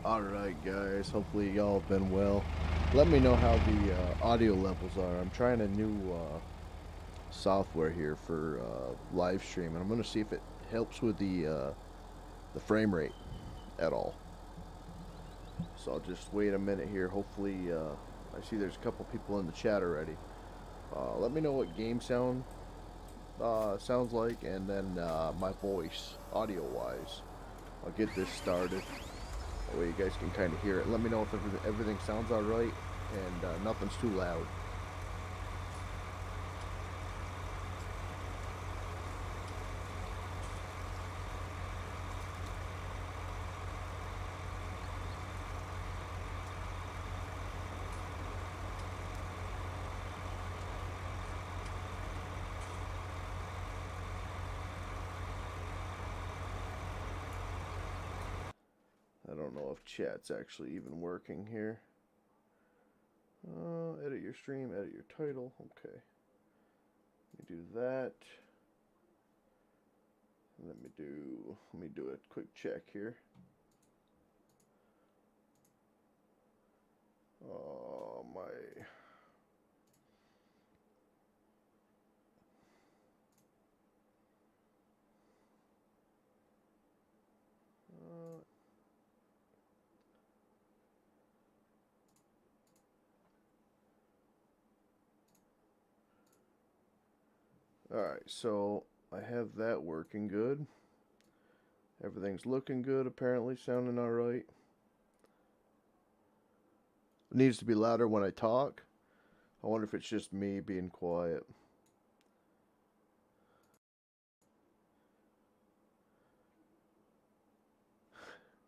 Alright guys, hopefully y'all have been well. Let me know how the audio levels are. I'm trying a new software here for live stream, and I'm going to see if it helps with the frame rate at all. So I'll just wait a minute here. Hopefully, I see there's a couple people in the chat already. Let me know what game sounds like, and then my voice, audio-wise. I'll get this started. That way you guys can kind of hear it. Let me know if everything sounds alright and nothing's too loud. I don't know if chat's actually even working here. Edit your stream, edit your title. Okay. Let me do that. Let me do a quick check here. My Alright, so I have that working good. Everything's looking good, apparently, sounding alright. It needs to be louder when I talk. I wonder if it's just me being quiet.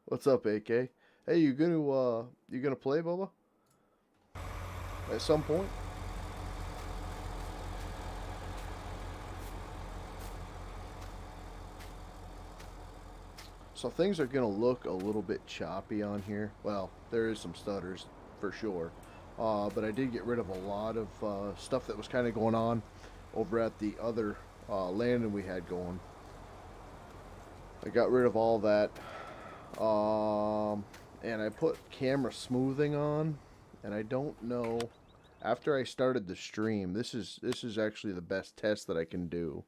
What's up, AK? Hey, you gonna play, Bubba? At some point? So things are gonna look a little bit choppy on here. Well, there is some stutters for sure. But I did get rid of a lot of stuff that was kind of going on over at the other landing we had going. I got rid of all that. And I put camera smoothing on, and I don't know. After I started the stream, this is actually the best test that I can do.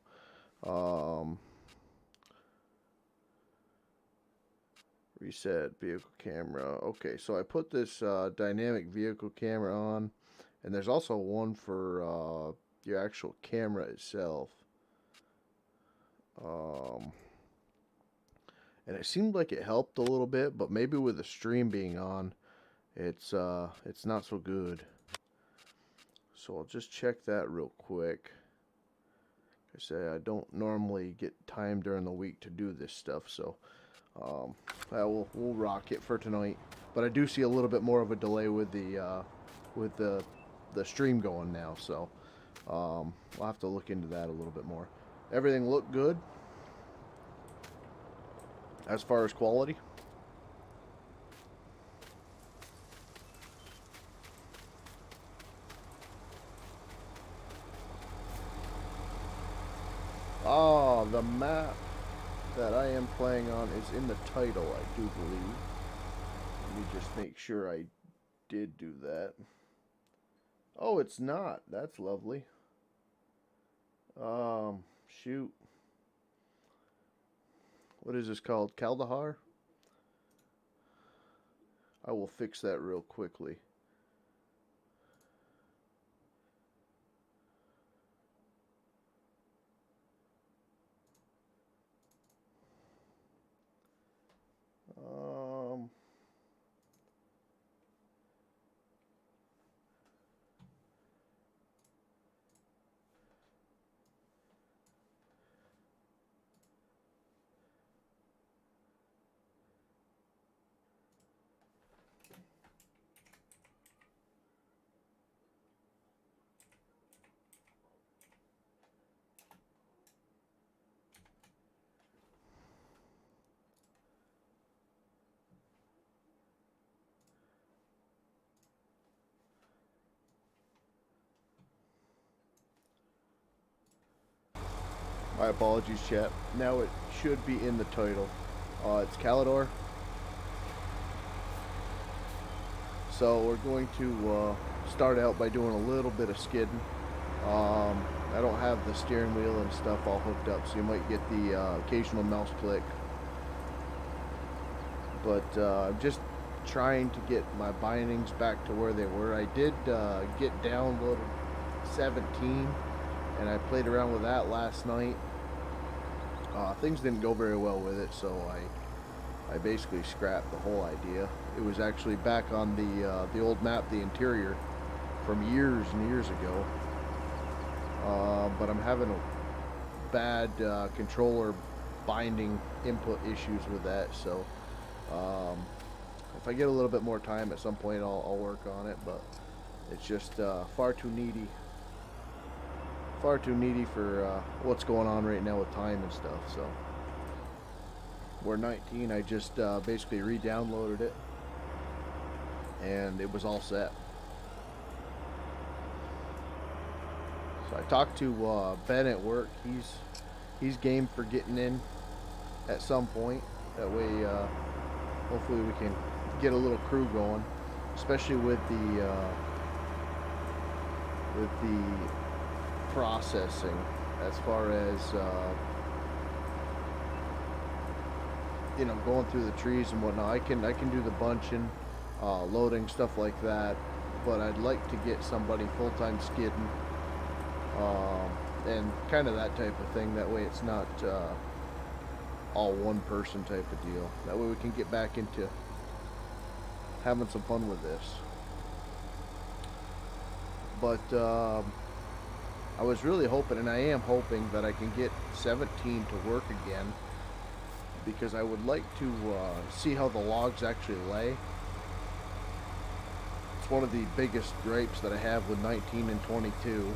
Reset vehicle camera. Okay, so I put this dynamic vehicle camera on, and there's also one for your actual camera itself. And it seemed like it helped a little bit, but maybe with the stream being on, it's not so good. So I'll just check that real quick. Like I say, I don't normally get time during the week to do this stuff, so we'll rock it for tonight. But I do see a little bit more of a delay with the stream going now, so I'll have to look into that a little bit more. Everything looked good as far as quality. The map that I am playing on is in the title, I do believe. Let me just make sure I did do that. Oh, it's not. That's lovely. Shoot. What is this called? Kalador? I will fix that real quickly. My apologies, chat. Now it should be in the title. It's Kalador. So we're going to start out by doing a little bit of skidding. I don't have the steering wheel and stuff all hooked up, so you might get the occasional mouse click. But I'm just trying to get my bindings back to where they were. I did get downloaded 17, and I played around with that last night. Things didn't go very well with it, so I basically scrapped the whole idea. It was actually back on the old map, the interior, from years and years ago. But I'm having a bad controller binding input issues with that, so if I get a little bit more time at some point, I'll work on it. But it's just far too needy for what's going on right now with time and stuff. So we're 19. I just basically re-downloaded it, and it was all set. So I talked to Ben at work. He's game for getting in at some point. That way, hopefully we can get a little crew going, especially with the processing as far as you know, going through the trees and whatnot. I can do the bunching, loading, stuff like that, but I'd like to get somebody full-time skidding, and kind of that type of thing. That way it's not all one person type of deal. That way we can get back into having some fun with this. But I was really hoping, and I am hoping, that I can get 17 to work again, because I would like to see how the logs actually lay. It's one of the biggest gripes that I have with 19 and 22.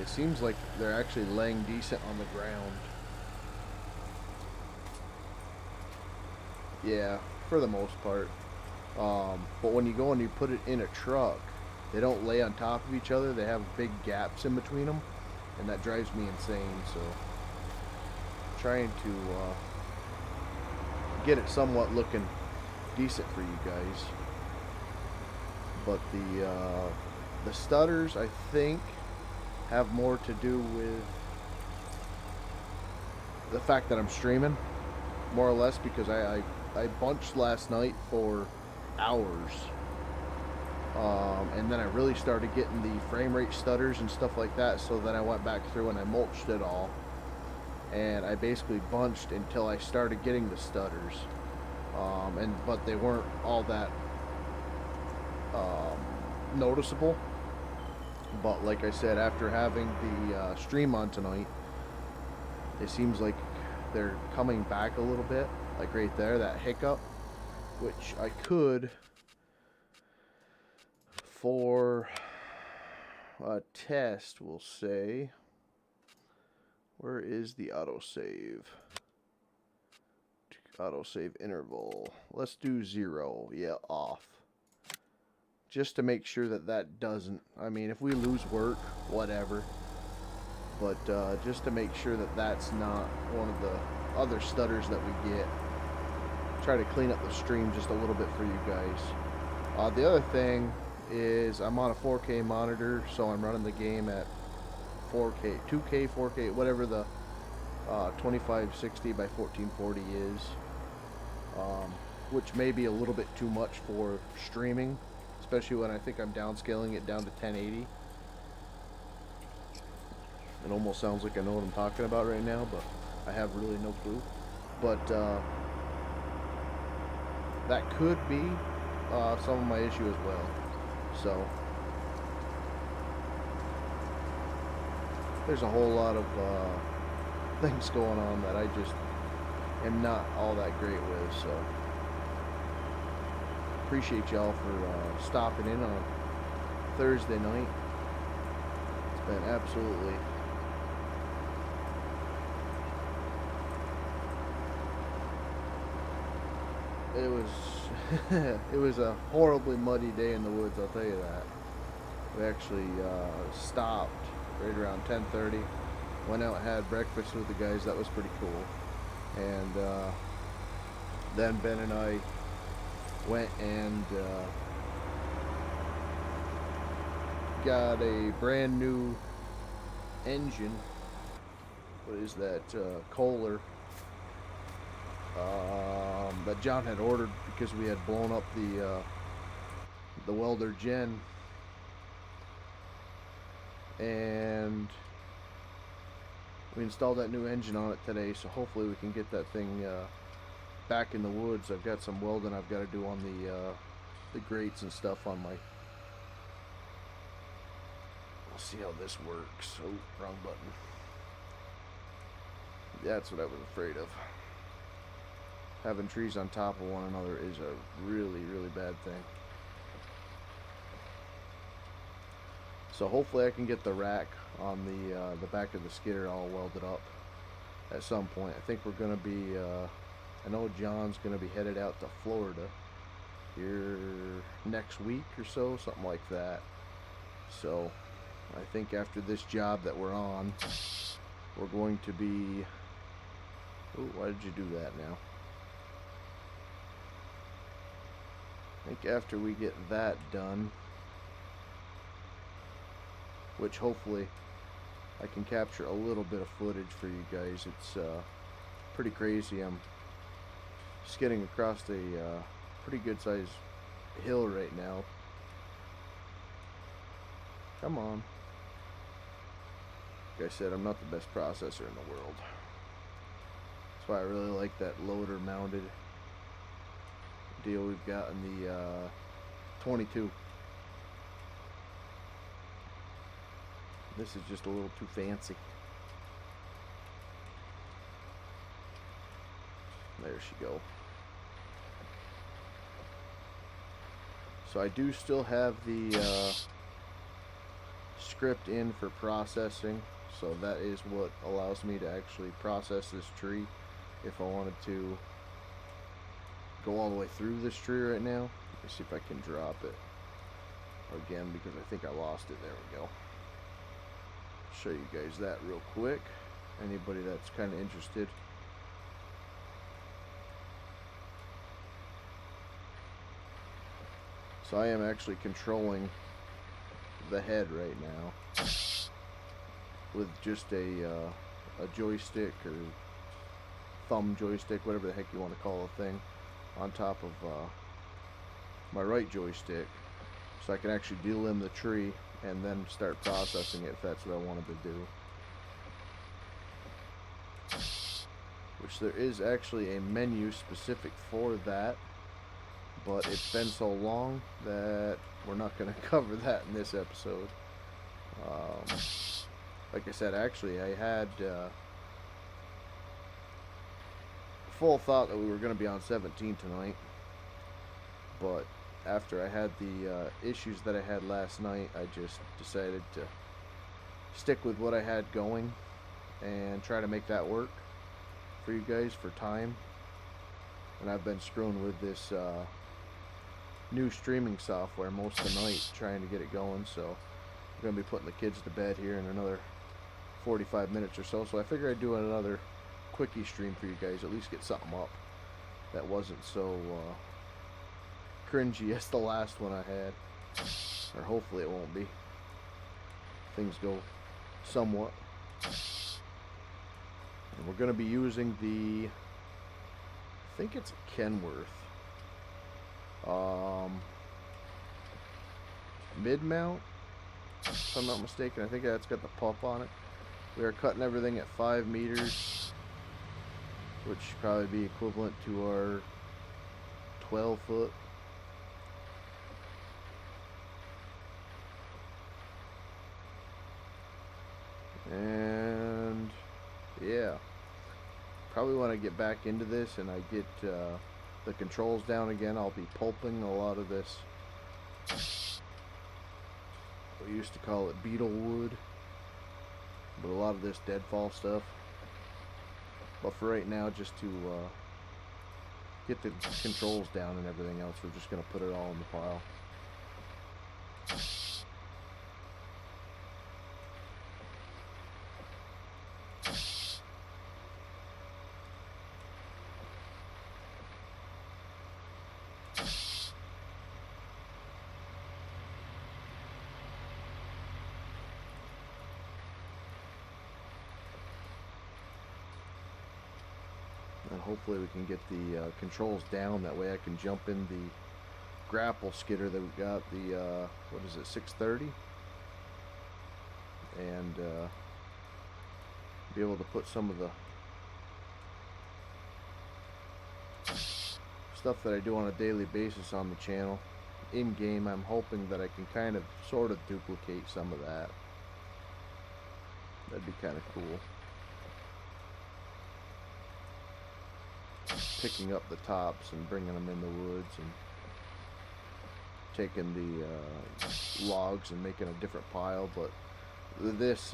It seems like they're actually laying decent on the ground. Yeah, for the most part. But when you go and you put it in a truck, they don't lay on top of each other. They have big gaps in between them, and that drives me insane. So trying to get it somewhat looking decent for you guys. But the stutters, I think, have more to do with the fact that I'm streaming, more or less, because I bunched last night for hours, and then I really started getting the frame rate stutters and stuff like that. So then I went back through and I mulched it all, and I basically bunched until I started getting the stutters, but they weren't all that noticeable. But like I said, after having the stream on tonight, it seems like they're coming back a little bit. Like right there, that hiccup, which I could, for a test, we'll say, where is the autosave? Autosave interval. Let's do 0. Yeah, off. Just to make sure that that doesn't, I mean, if we lose work, whatever. But just to make sure that that's not one of the other stutters that we get. Try to clean up the stream just a little bit for you guys. The other thing is I'm on a 4K monitor, so I'm running the game at 4K, 2K, 4K, whatever the 2560 by 1440 is, which may be a little bit too much for streaming, especially when I think I'm downscaling it down to 1080. It almost sounds like I know what I'm talking about right now, but I have really no clue. But that could be some of my issue as well. So there's a whole lot of things going on that I just am not all that great with. So appreciate y'all for stopping in on Thursday night. It's been absolutely it was a horribly muddy day in the woods, I'll tell you that. We actually stopped right around 10:30, went out and had breakfast with the guys. That was pretty cool. And then Ben and I went and got a brand new engine. What is that? Kohler. That John had ordered because we had blown up the welder gen, and we installed that new engine on it today. So hopefully we can get that thing back in the woods. I've got some welding I've got to do on the grates and stuff on my. We'll see how this works. Oh, wrong button. That's what I was afraid of. Having trees on top of one another is a really, really bad thing. So hopefully I can get the rack on the back of the skidder all welded up at some point. I think we're going to be, I know John's going to be headed out to Florida here next week or so, something like that. So I think after this job that we're on, we're going to be... Ooh, why did you do that now? I think after we get that done, which hopefully I can capture a little bit of footage for you guys. It's pretty crazy. I'm skidding across a pretty good sized hill right now. Come on. Like I said, I'm not the best processor in the world. That's why I really like that loader mounted deal we've got in the 22. This is just a little too fancy. There she go. So I do still have the script in for processing, so that is what allows me to actually process this tree if I wanted to go all the way through this tree right now. Let me see if I can drop it again because I think I lost it. There we go. Show you guys that real quick. Anybody that's kind of interested. So I am actually controlling the head right now with just a joystick or thumb joystick, whatever the heck you want to call a thing, on top of my right joystick, so I can actually delimb the tree and then start processing it if that's what I wanted to do. Which there is actually a menu specific for that, but it's been so long that we're not going to cover that in this episode. Like I said, actually I had full thought that we were going to be on 17 tonight, but after I had the issues that I had last night, I just decided to stick with what I had going and try to make that work for you guys for time. And I've been screwing with this new streaming software most of the night trying to get it going, so I'm going to be putting the kids to bed here in another 45 minutes or so. So I figured I'd do another quickie stream for you guys, at least get something up that wasn't so cringy as the last one I had, or hopefully it won't be. Things go somewhat. And we're going to be using the, I think it's a Kenworth mid-mount, if I'm not mistaken. I think that's got the pup on it. We are cutting everything at 5 meters, which should probably be equivalent to our 12 foot. And yeah, probably when I get back into this and I get the controls down again, I'll be pulping a lot of this. We used to call it beetle wood, but a lot of this deadfall stuff. But for right now, just to get the controls down and everything else, we're just going to put it all in the pile. And hopefully we can get the controls down. That way I can jump in the grapple skidder that we got, the, what is it, 630? And be able to put some of the stuff that I do on a daily basis on the channel. In game, I'm hoping that I can kind of sort of duplicate some of that. That'd be kind of cool. Picking up the tops and bringing them in the woods, and taking the logs and making a different pile. But this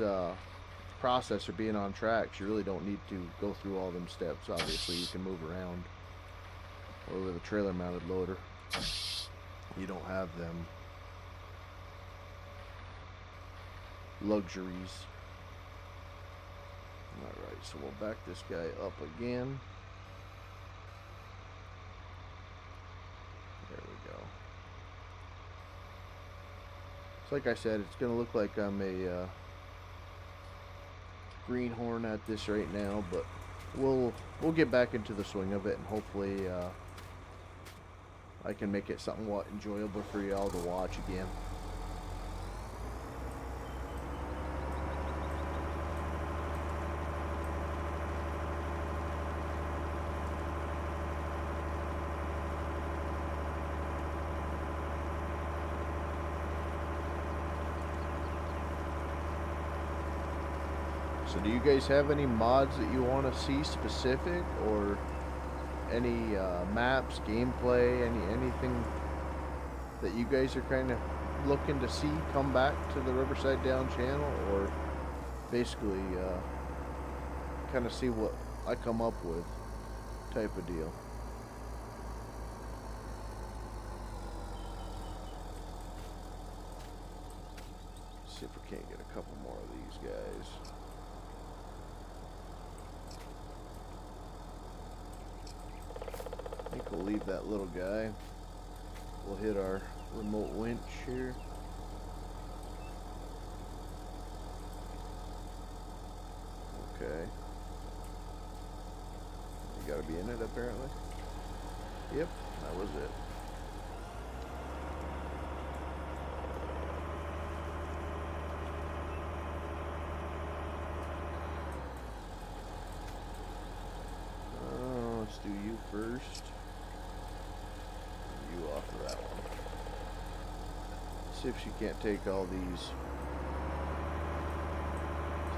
processor being on tracks, you really don't need to go through all them steps. Obviously you can move around, or with a trailer mounted loader you don't have them luxuries. Alright, so we'll back this guy up again. There we go. So like I said, it's gonna look like I'm a greenhorn at this right now, but we'll get back into the swing of it, and hopefully I can make it somewhat enjoyable for y'all to watch again. So do you guys have any mods that you want to see specific, or any maps, gameplay, anything that you guys are kind of looking to see come back to the Riverside Down channel, or basically kind of see what I come up with type of deal? See if we can't get a couple more of these guys. I think we'll leave that little guy. We'll hit our remote winch here. Okay. You gotta be in it apparently. Yep, that was it. Let's do you first. You off of that one. See if she can't take all these.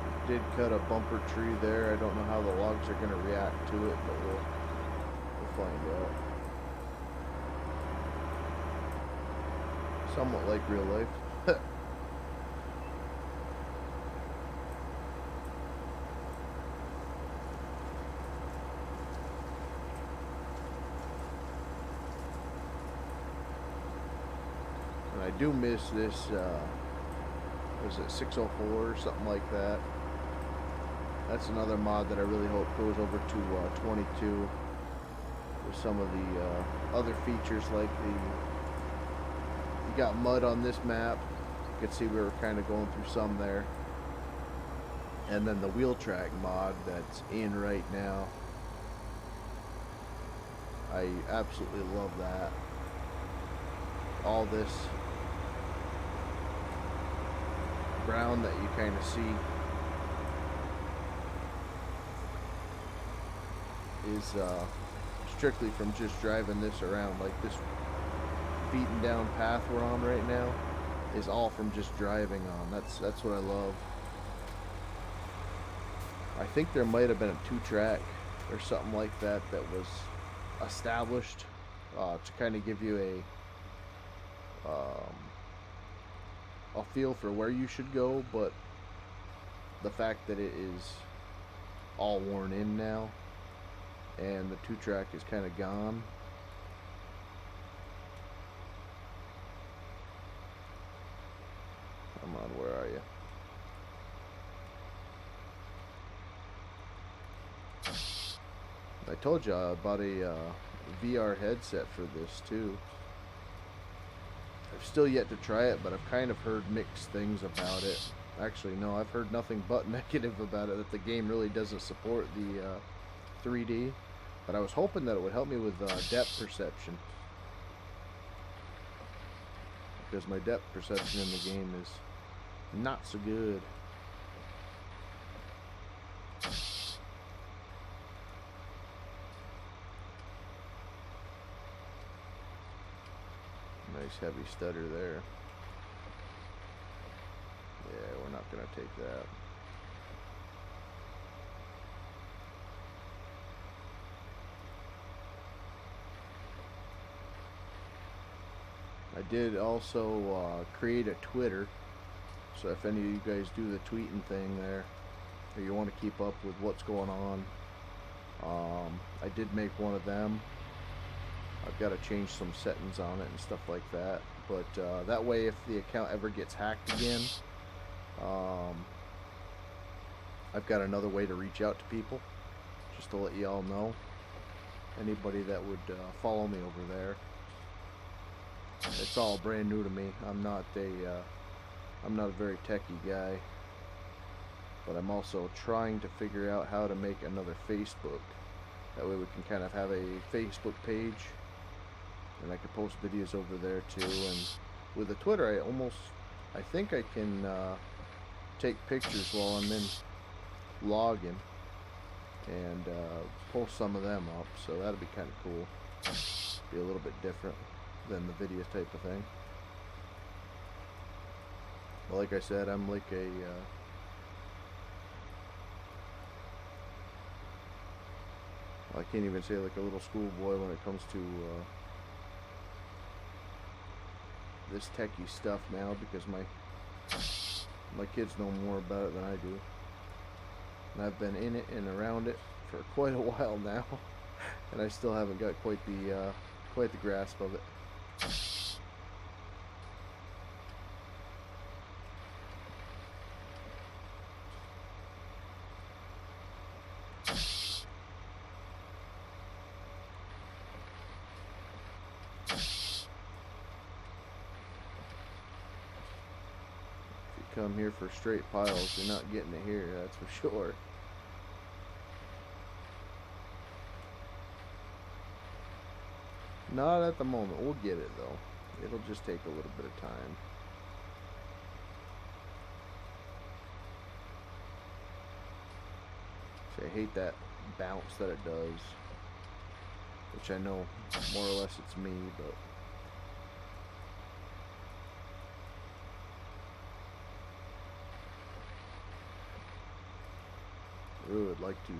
She did cut a bumper tree there. I don't know how the logs are going to react to it, but we'll find out. Somewhat like real life. I do miss this, was it 604 or something like that? That's another mod that I really hope goes over to 22 with some of the other features, like you got mud on this map. You can see we were kind of going through some there. And then the wheel track mod that's in right now. I absolutely love that. All this ground that you kind of see is strictly from just driving this around. Like this beaten down path we're on right now is all from just driving on. That's what I love. I think there might have been a 2-track or something like that that was established to kind of give you a feel for where you should go, but the fact that it is all worn in now and the 2-track is kind of gone. Come on, where are you? I told you I bought a VR headset for this too. I've still yet to try it, but I've kind of heard mixed things about it. Actually, no, I've heard nothing but negative about it, that the game really doesn't support the 3D. But I was hoping that it would help me with depth perception, because my depth perception in the game is not so good. Nice heavy stutter there. Yeah, we're not going to take that. I did also create a Twitter, so if any of you guys do the tweeting thing there, or you want to keep up with what's going on, I did make one of them. I've got to change some settings on it and stuff like that, but that way if the account ever gets hacked again, I've got another way to reach out to people, just to let you all know. Anybody that would follow me over there. It's all brand new to me. I'm not a very techie guy, but I'm also trying to figure out how to make another Facebook. That way we can kind of have a Facebook page, and I can post videos over there too. And with the Twitter, I think I can take pictures while I'm in login and post some of them up. So that'll be kind of cool. Be a little bit different than the video type of thing. Well, like I said, I'm like a I can't even say like a little schoolboy when it comes to this techie stuff now, because my kids know more about it than I do, and I've been in it and around it for quite a while now, and I still haven't got quite the grasp of it. Come here for straight piles, you're not getting it here, that's for sure. Not at the moment. We'll get it though. It'll just take a little bit of time. See, I hate that bounce that it does, which I know more or less it's me, but really would like to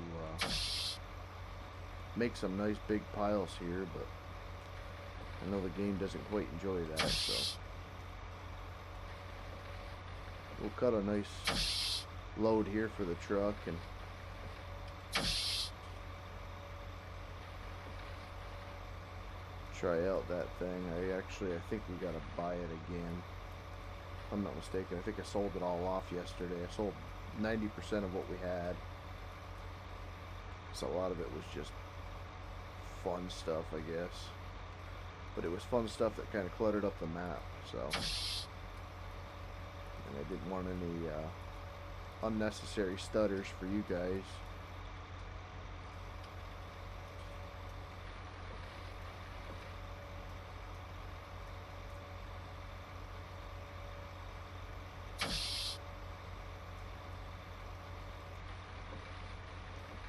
make some nice big piles here, but I know the game doesn't quite enjoy that, so we'll cut a nice load here for the truck and try out that thing. I think we gotta buy it again. If I'm not mistaken, I think I sold it all off yesterday. I sold 90% of what we had. So a lot of it was just fun stuff, I guess. But it was fun stuff that kind of cluttered up the map, so. And I didn't want any unnecessary stutters for you guys.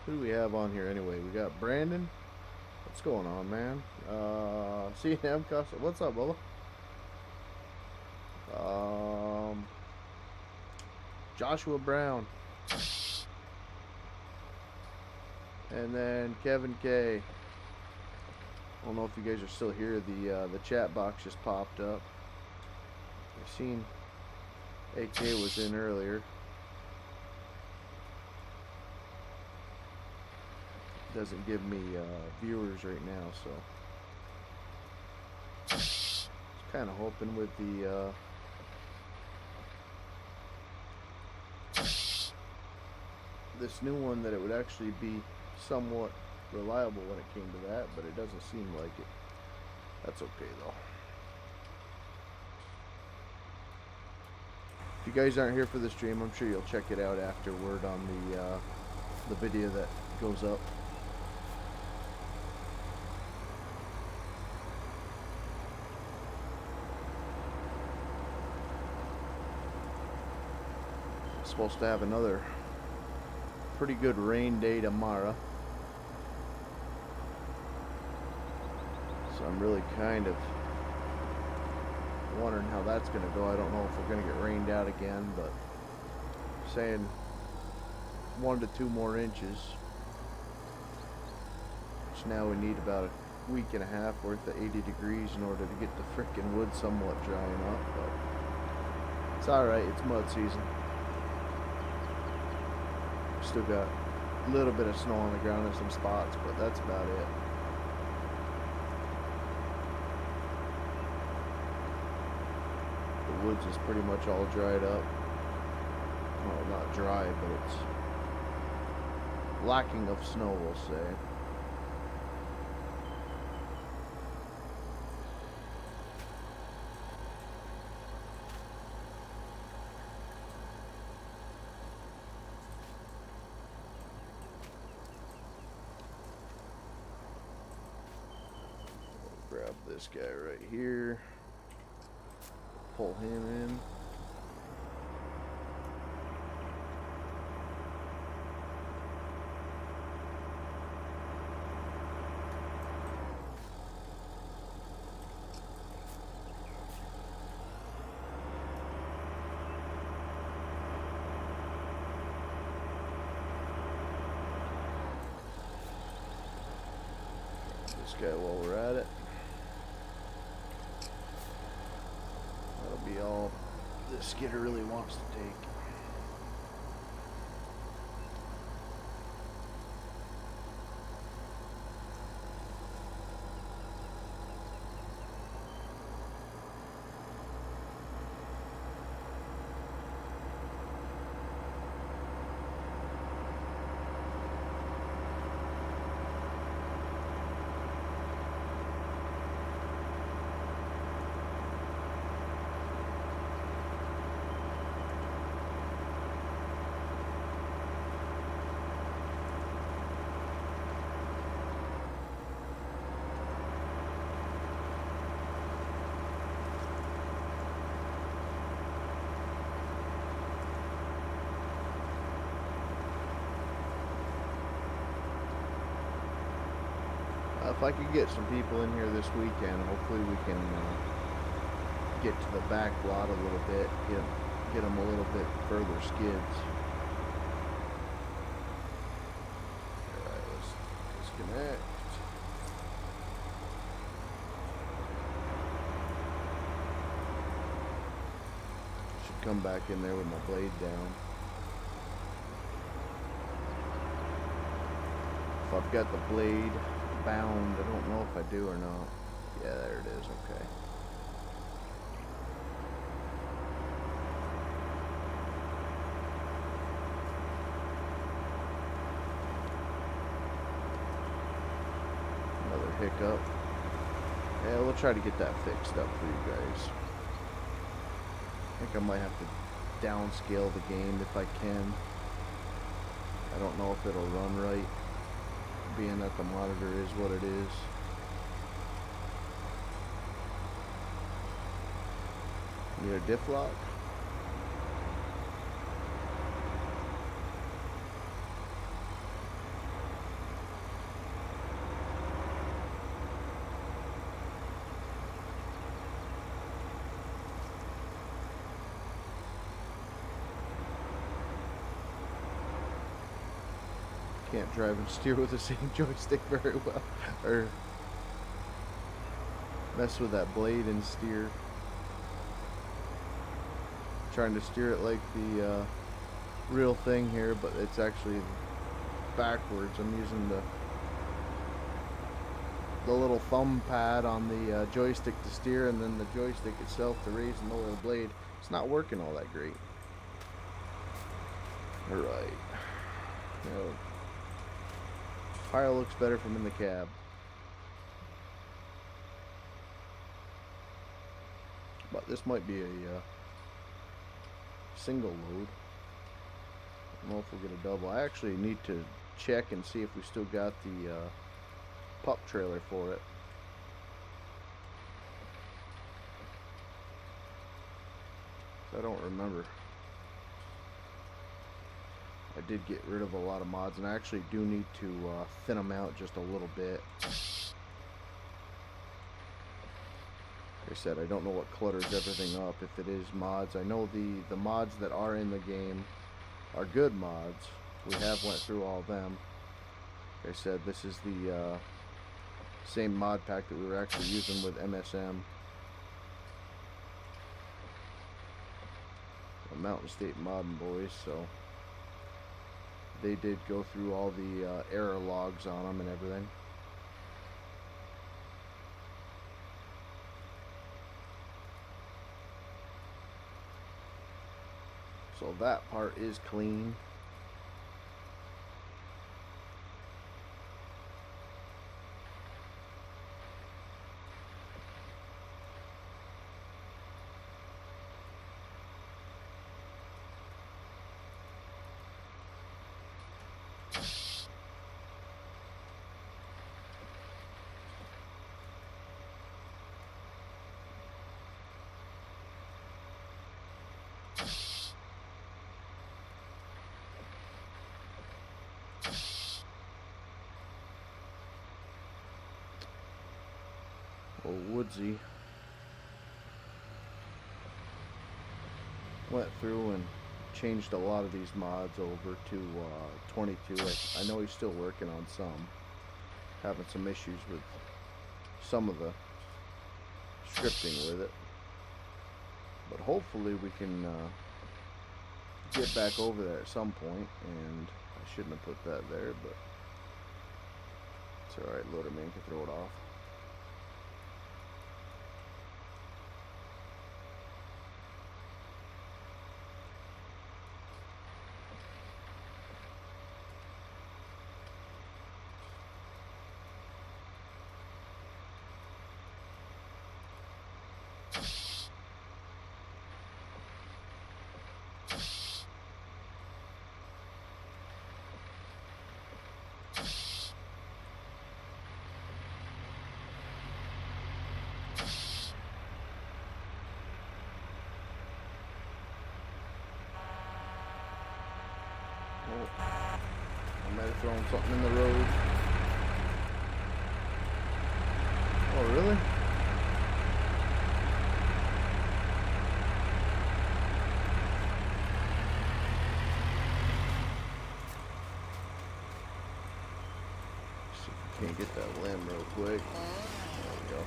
Who do we have on here anyway? We got Brandon. What's going on, man? C&M Custom. What's up, Bubba? Joshua Brown. And then Kevin K. I don't know if you guys are still here. The chat box just popped up. I seen AK was in earlier. Doesn't give me viewers right now, so just kind of hoping with the this new one that it would actually be somewhat reliable when it came to that, but it doesn't seem like it. That's okay though. If you guys aren't here for the stream, I'm sure you'll check it out afterward on the video that goes up. supposed to have another pretty good rain day tomorrow. So I'm really kind of wondering how that's going to go. I don't know if we're going to get rained out again, but saying 1 to 2 more inches. Which now we need about a week and a half worth of 80 degrees in order to get the frickin' wood somewhat drying up, but it's alright, it's mud season. Still got a little bit of snow on the ground in some spots, but that's about it. The woods is pretty much all dried up. Well, not dry, but it's lacking of snow, we'll say. Grab this guy right here, pull him in. This guy while we're at it. That'll be all this skidder really wants to take. If I could get some people in here this weekend, hopefully we can get to the back lot a little bit, get them a little bit further skids. Alright, let's disconnect. Should come back in there with my blade down. If I've got the blade bound, I don't know if I do or not. Yeah, there it is, okay. Another hiccup. Yeah, we'll try to get that fixed up for you guys. I think I might have to downscale the game if I can. I don't know if it'll run right, being that the monitor is what it is. Need a diff lock? Can't drive and steer with the same joystick very well, or mess with that blade and steer. Trying to steer it like the real thing here, but it's actually backwards. I'm using the little thumb pad on the joystick to steer, and then the joystick itself to raise and lower the blade. It's not working all that great. Alright. Now, pile looks better from in the cab. But this might be a single load. I don't know if we'll get a double. I actually need to check and see if we still got the pup trailer for it. I don't remember. I did get rid of a lot of mods, and I actually do need to thin them out just a little bit. Like I said, I don't know what clutters everything up. If it is mods, I know the mods that are in the game are good mods. We have went through all of them. Like I said, this is the same mod pack that we were actually using with MSM. The Mountain State Modding Boys, so they did go through all the error logs on them and everything. So that part is clean. Old Woodsy went through and changed a lot of these mods over to 22. I know he's still working on some, having some issues with some of the scripting with it, but hopefully we can get back over there at some point. And I shouldn't have put that there, but it's alright. Loader Man can throw it off. I might have thrown something in the road. Oh, really? See if we can't get that limb real quick. There we go.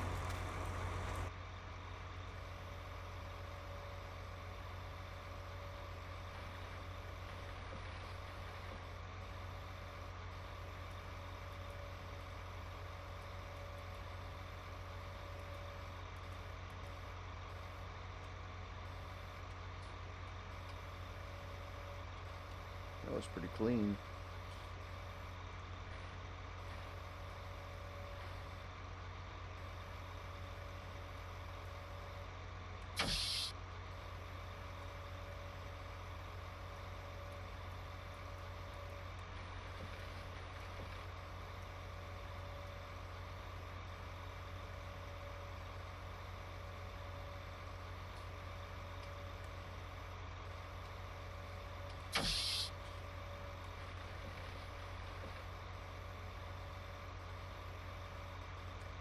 That was pretty clean.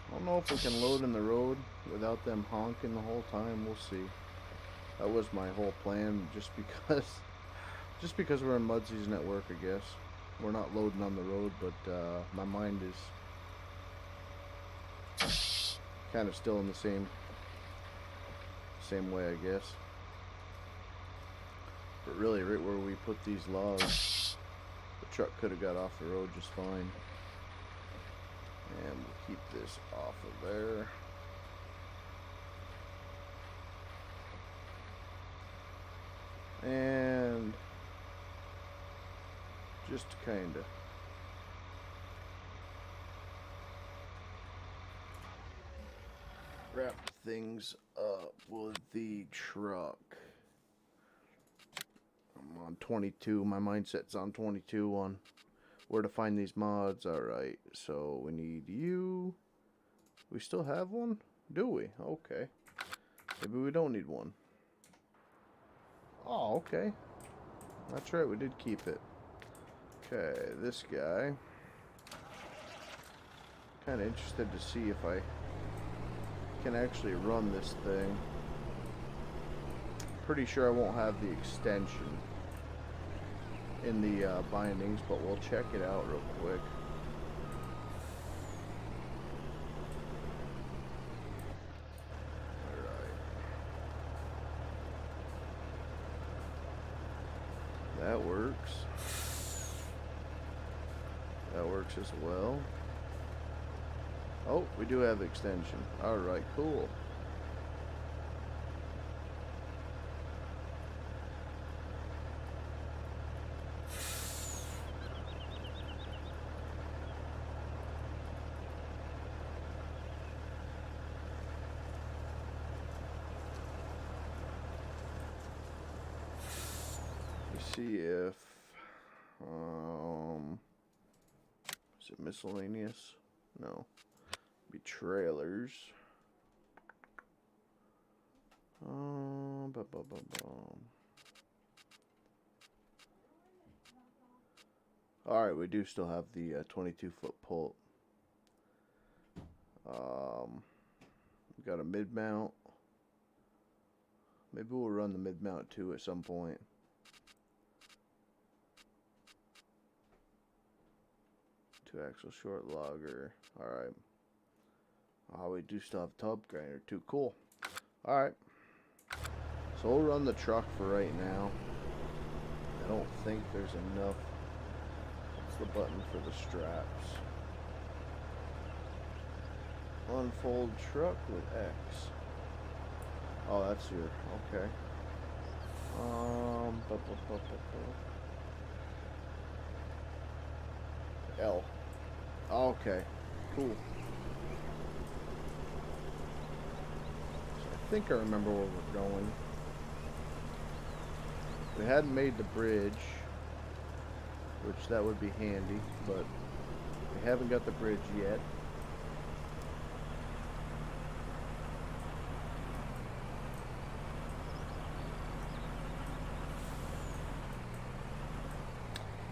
I don't know if we can load in the road without them honking the whole time. We'll see. That was my whole plan, just because we're in mud season at work, I guess. We're not loading on the road, but my mind is kind of still in the same way, I guess. But really, right where we put these logs, the truck could have got off the road just fine. And we'll keep this off of there. And just to kind of wrap things up with the truck. I'm on 22. My mindset's on 22 on where to find these mods. Alright, so we need you. We still have one? Do we? Okay. Maybe we don't need one. Oh, okay. That's right, we did keep it. Okay, this guy. Kind of interested to see if I can actually run this thing. Pretty sure I won't have the extension in the bindings, but we'll check it out real quick. That works. That works as well. Oh, we do have extension. Alright, cool. See if is it miscellaneous? No. Be trailers. Alright, we do still have the 22-foot pull. We got a mid-mount. Maybe we'll run the mid-mount too at some point. Two-axle short logger. Alright. Oh, we do still have tub grinder too. Cool. Alright. So we'll run the truck for right now. I don't think there's enough. What's the button for the straps? Unfold truck with X. Oh, that's your... Okay. L. Okay, cool. So I think I remember where we're going. We hadn't made the bridge, which that would be handy, but we haven't got the bridge yet.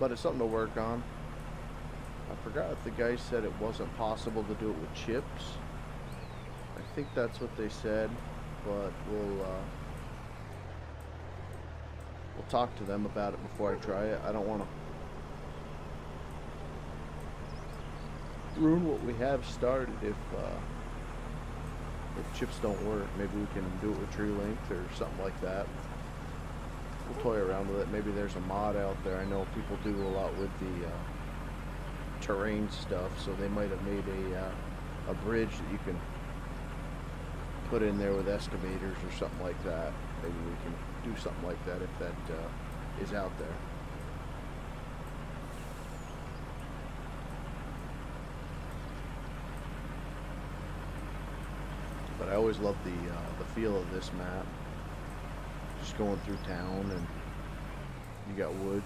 But it's something to work on. I forgot if the guy said it wasn't possible to do it with chips. I think that's what they said, but we'll talk to them about it before I try it. I don't want to ruin what we have started if chips don't work. Maybe we can do it with tree length or something like that. We'll toy around with it. Maybe there's a mod out there. I know people do a lot with the terrain stuff, so they might have made a bridge that you can put in there with excavators or something like that. Maybe we can do something like that if that is out there. But I always love the feel of this map. Just going through town, and you got woods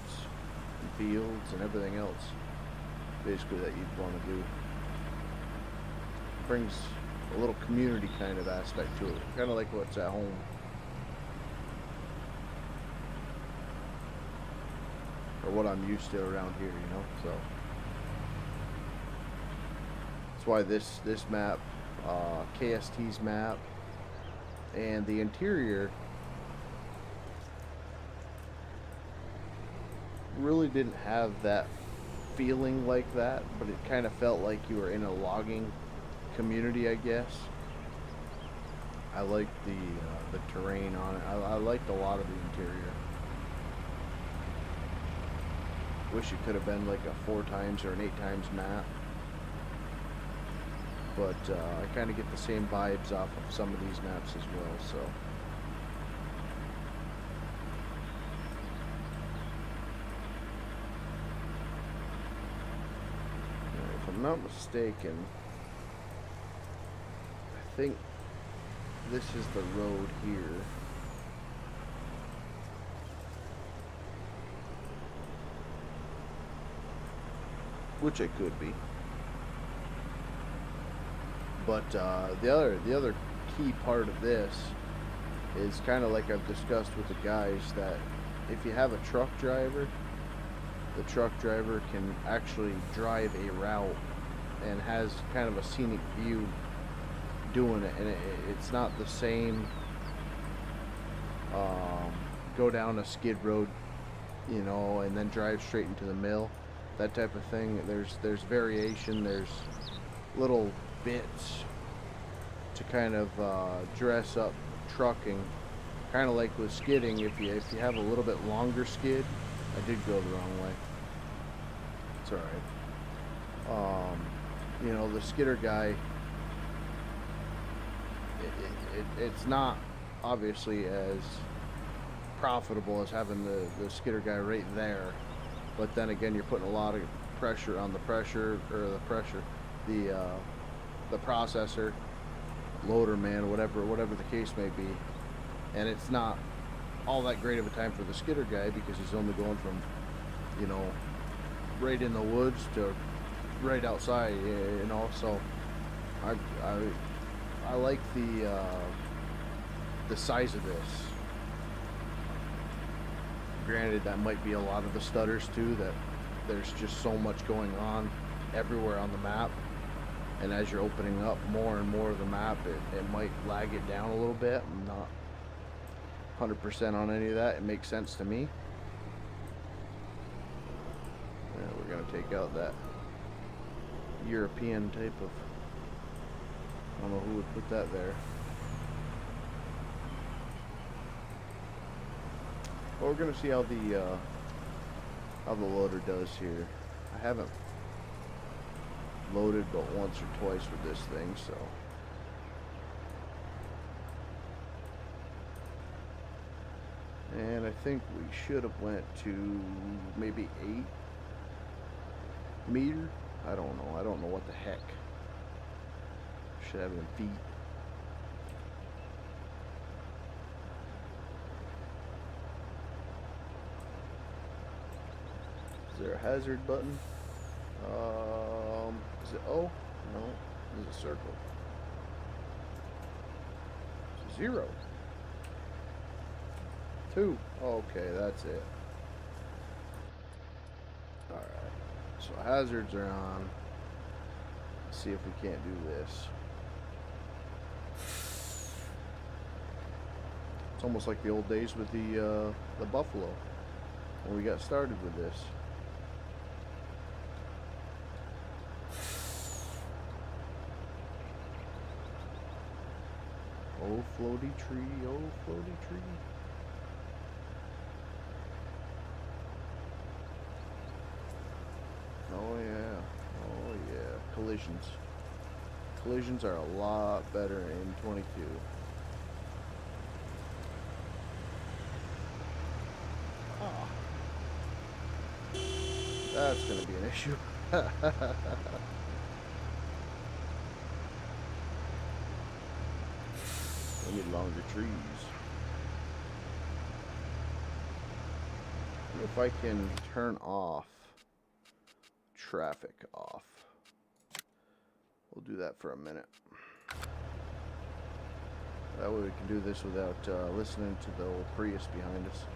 and fields and everything else basically that you'd want to do. Brings a little community kind of aspect to it, kind of like what's at home. Or what I'm used to around here, you know. So that's why this map, KST's map, and the interior really didn't have that feeling like that, but it kind of felt like you were in a logging community, I guess. I liked the terrain on it. I liked a lot of the interior. Wish it could have been like a 4x or an 8x map, but I kind of get the same vibes off of some of these maps as well. So if I'm not mistaken, I think this is the road here. Which it could be. But the other key part of this is kind of like I've discussed with the guys, that if you have a truck driver, the truck driver can actually drive a route and has kind of a scenic view doing it, and it's not the same go down a skid road, you know, and then drive straight into the mill, that type of thing. There's variation, there's little bits to kind of dress up trucking, kind of like with skidding. If you have a little bit longer skid, I did go the wrong way. It's all right. You know, the skidder guy, it's not obviously as profitable as having the skidder guy right there, but then again, you're putting a lot of pressure on the processor, loader man, whatever the case may be, and it's not all that great of a time for the skidder guy because he's only going from, you know, right in the woods to right outside, you know. So I like the size of this. Granted, that might be a lot of the stutters too, that there's just so much going on everywhere on the map, and as you're opening up more and more of the map, it might lag it down a little bit. I'm not 100% on any of that. It makes sense to me. Yeah, we're gonna take out that European type of, I don't know who would put that there. But we're gonna see how the loader does here. I haven't loaded but once or twice with this thing, so and I think we should have went to maybe 8 meter. I don't know what the heck. Should have it in feet. Is there a hazard button? Is it O? No, it's a circle. It's a 0. 2. Okay, that's it. Alright. So hazards are on. Let's see if we can't do this. It's almost like the old days with the Buffalo when we got started with this. Oh, floaty tree, oh, floaty tree. Oh yeah, oh yeah, collisions. Collisions are a lot better in 22. Oh. That's gonna be an issue. We need longer trees. If I can turn off traffic off, we'll do that for a minute. That way we can do this without listening to the old Prius behind us.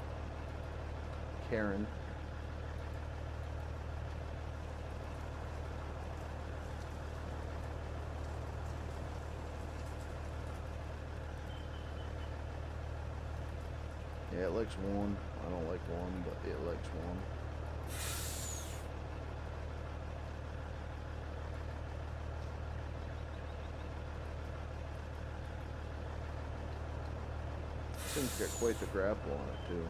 Karen. Yeah, it likes 1. I don't like 1, but it likes 1. This thing's got quite the grapple on it too.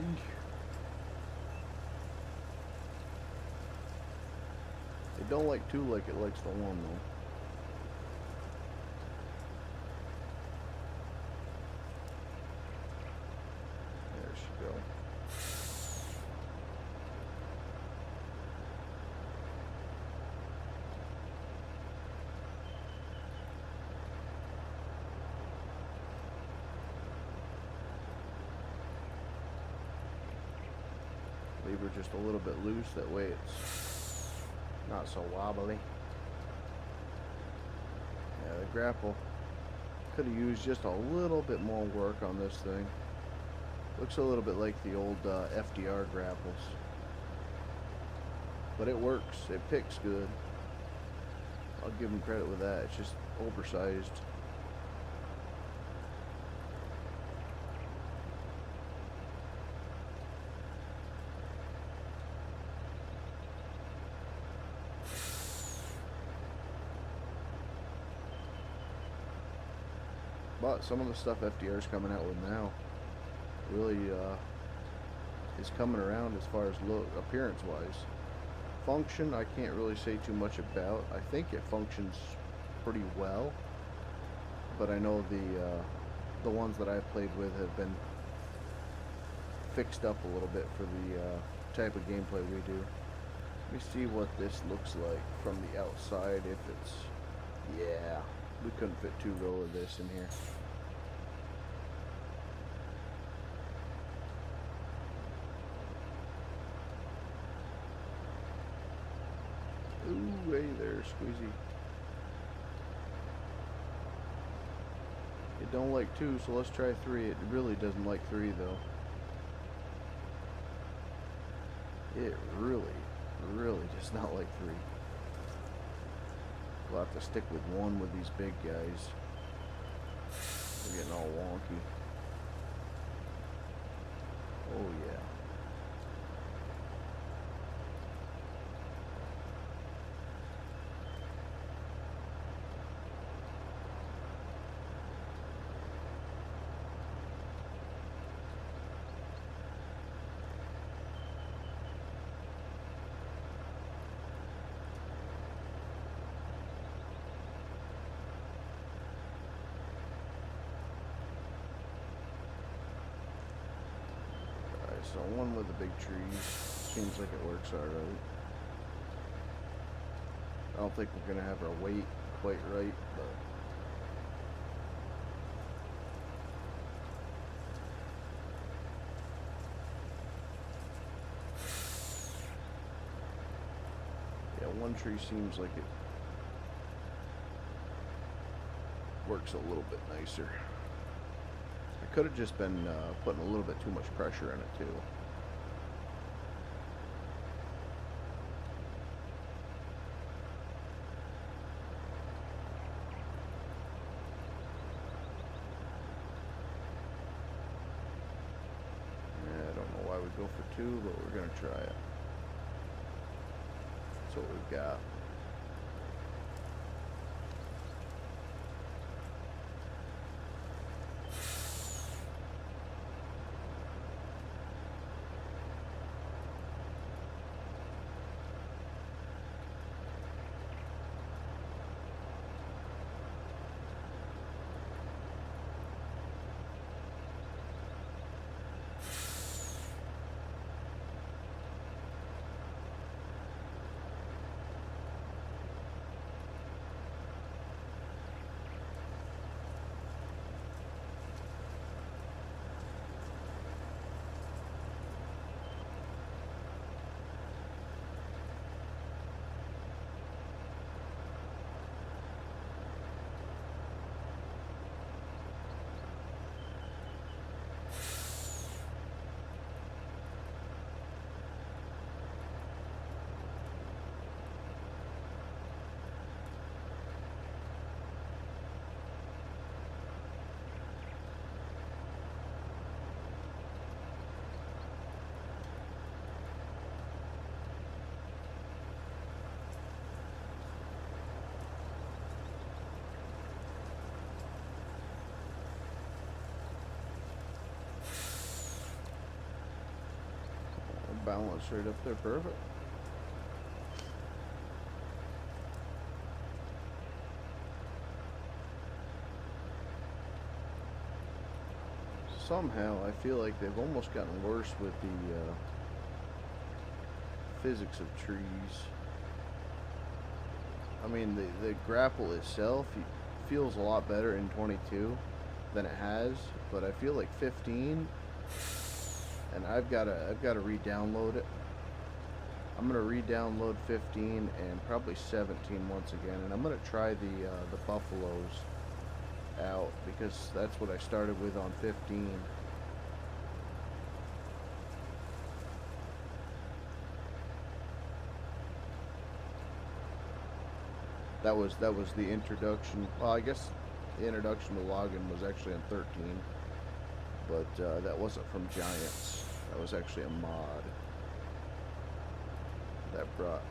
Eesh. It don't like 2 like it likes the 1 though. There she go. Leave her just a little bit loose, that way it's not so wobbly. Yeah, grapple. Could have used just a little bit more work on this thing. Looks a little bit like the old FDR grapples. But it works. It picks good. I'll give him credit with that. It's just oversized. But some of the stuff FDR is coming out with now really is coming around as far as look, appearance-wise. Function, I can't really say too much about. I think it functions pretty well, but I know the ones that I've played with have been fixed up a little bit for the type of gameplay we do. Let me see what this looks like from the outside. If it's, yeah, we couldn't fit 2 row of this in here. Ooh, hey there, squeezy. It don't like 2, so let's try 3. It really doesn't like 3 though. It really does not like 3. We'll have to stick with 1 with these big guys. They're getting all wonky. Oh yeah. So 1 with the big trees. Seems like it works alright. I don't think we're going to have our weight quite right, but... yeah, 1 tree seems like it works a little bit nicer. I could have just been putting a little bit too much pressure in it too. Yeah, I don't know why we go for 2, but we're gonna try it. That's what we've got. Balance right up there, perfect. Somehow I feel like they've almost gotten worse with the physics of trees. I mean, the grapple itself feels a lot better in 22 than it has, but I feel like 15, and I've got to re-download it I'm gonna re-download 15 and probably 17 once again, and I'm gonna try the buffaloes out because that's what I started with on 15. That was the introduction. Well, I guess the introduction to logging was actually on 13, but that wasn't from Giants. That was actually a mod that brought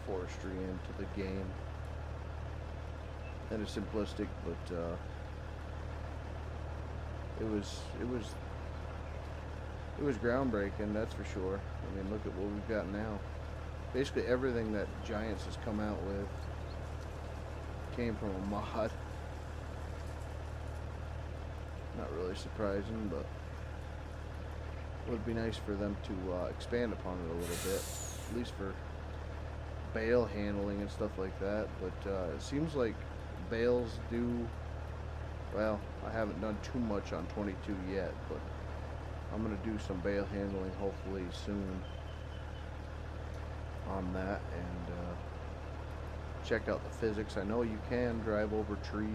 forestry into the game. And it's simplistic, but it was groundbreaking, that's for sure. I mean, look at what we've got now. Basically everything that Giants has come out with came from a mod. Not really surprising, but it would be nice for them to expand upon it a little bit, at least for bale handling and stuff like that. But it seems like bales do, well, I haven't done too much on 22 yet, but I'm going to do some bale handling hopefully soon on that, and check out the physics. I know you can drive over trees,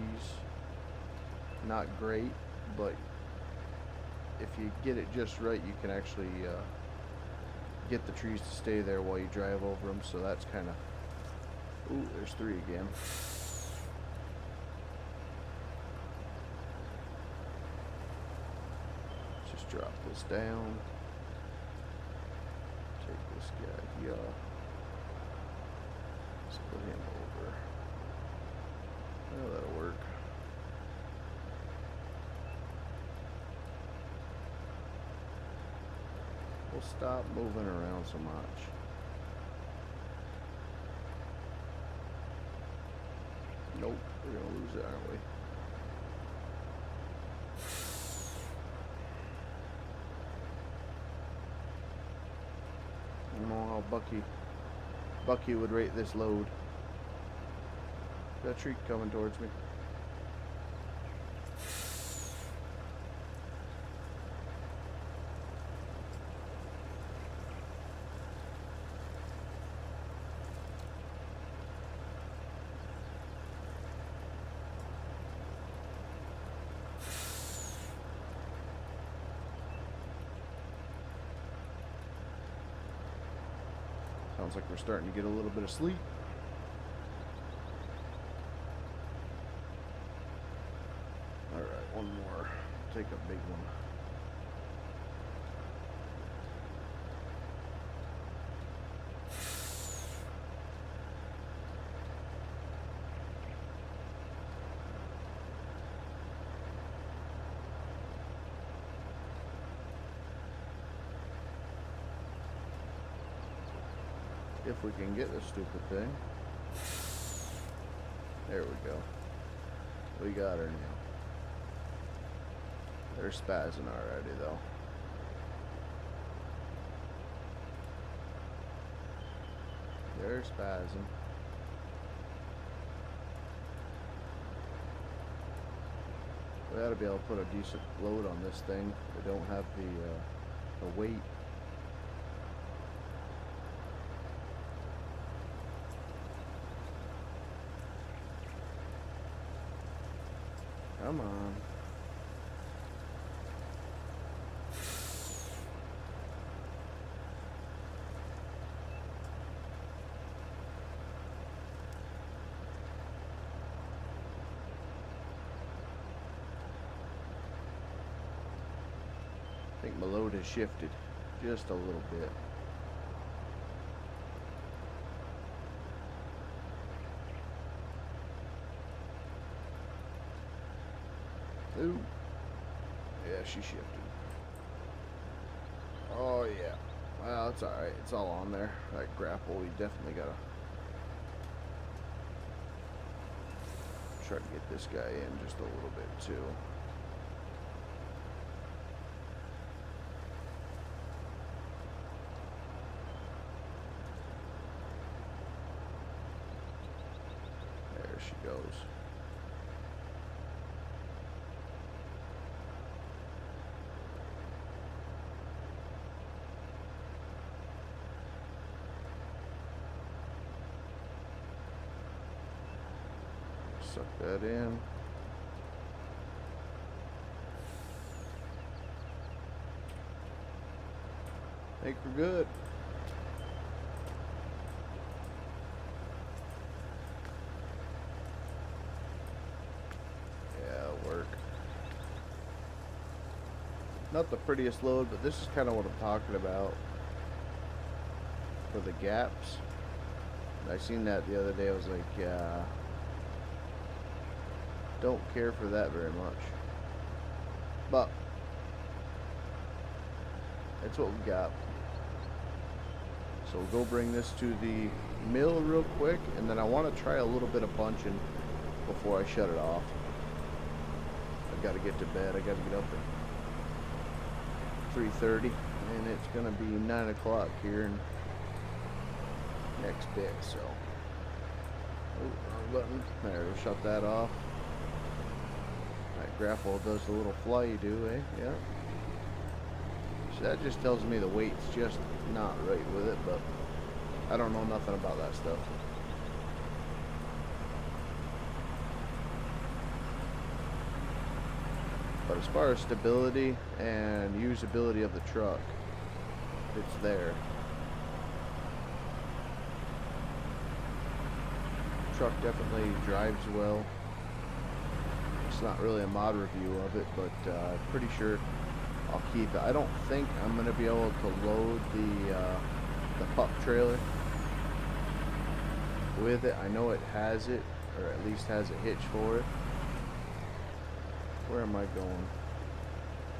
not great, but if you get it just right, you can actually get the trees to stay there while you drive over them. So that's kind of, ooh, there's 3 again. Just drop this down, take this guy here, let's put him over. Oh, that'll work. We'll stop moving around so much. Nope, we're gonna lose it, aren't we? I don't know how Bucky would rate this load. That tree coming towards me. Sounds like we're starting to get a little bit of sleep. Alright, one more. Take a big one. If we can get this stupid thing. There we go. We got her now. They're spazzing already though. They're spazzing. We ought to be able to put a decent load on this thing. We don't have the weight. Come on. I think my load has shifted just a little bit. Ooh. Yeah, she shifted. Oh yeah. Well, it's alright. It's all on there. That grapple, we definitely gotta try to get this guy in just a little bit too. There she goes. Suck that in. I think we're good. Yeah, it'll work. Not the prettiest load, but this is kind of what I'm talking about for the gaps. I seen that the other day. I was like, yeah, don't care for that very much, but that's what we got. So we'll go bring this to the mill real quick, and then I want to try a little bit of bunching before I shut it off. I gotta get to bed. I gotta get up at 3:30, and it's gonna be 9 o'clock here in next bit. So, oh, wrong button. There, we'll shut that off. That grapple does the little fly you do, eh? Yeah. So that just tells me the weight's just not right with it, but I don't know nothing about that stuff. But as far as stability and usability of the truck, it's there. Truck definitely drives well. It's not really a mod review of it, but I'm pretty sure I'll keep it. I don't think I'm going to be able to load the pup trailer with it. I know it has it, or at least has a hitch for it. Where am I going?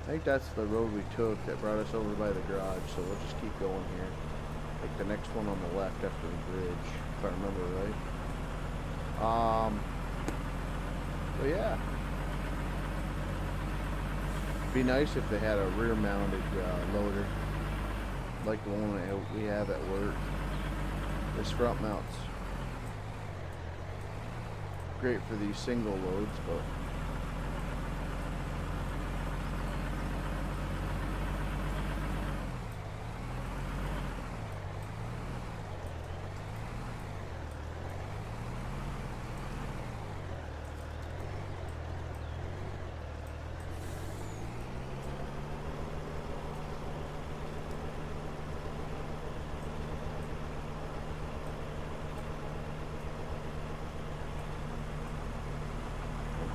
I think that's the road we took that brought us over by the garage, so we'll just keep going here. Like the next one on the left after the bridge, if I remember right. But yeah. It'd be nice if they had a rear-mounted loader, like the one we have at work. This front mount's great for these single loads, but